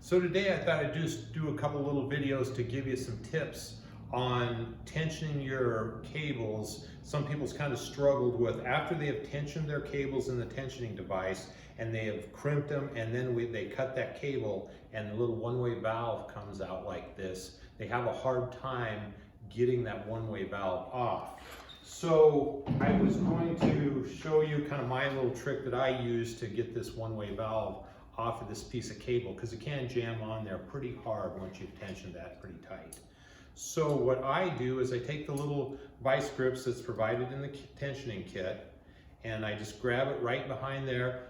So today I thought I'd just do a couple little videos to give you some tips on tensioning your cables. Some people's kind of struggled with after they have tensioned their cables in the tensioning device and they have crimped them, and then they cut that cable and the little one-way valve comes out like this. They have a hard time getting that one-way valve off. So I was going to show you kind of my little trick that I use to get this one-way valve off of this piece of cable, because it can jam on there pretty hard once you've tensioned that pretty tight. So what I do is I take the little vice grips that's provided in the tensioning kit, and I just grab it right behind there,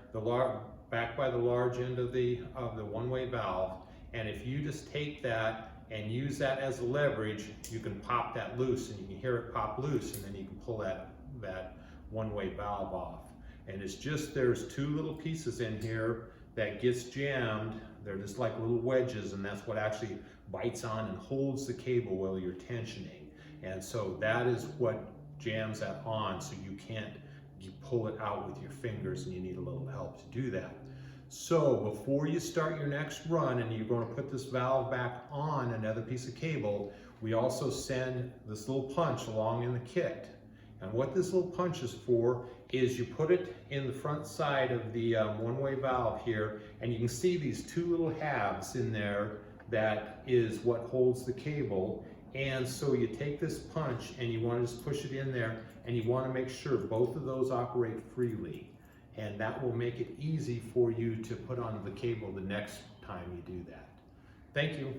back by the large end of the one-way valve. And if you just take that and use that as a leverage, you can pop that loose, and you can hear it pop loose, and then you can pull that one-way valve off. And it's just, there's two little pieces in here that gets jammed. They're just like little wedges, and that's what actually bites on and holds the cable while you're tensioning. And so that is what jams that on, so you pull it out with your fingers, and you need a little help to do that. So before you start your next run and you're going to put this valve back on another piece of cable, we also send this little punch along in the kit. And what this little punch is for is you put it in the front side of the one-way valve here, and you can see these two little halves in there. That is what holds the cable. And so you take this punch and you want to just push it in there, and you want to make sure both of those operate freely. And that will make it easy for you to put on the cable the next time you do that. Thank you.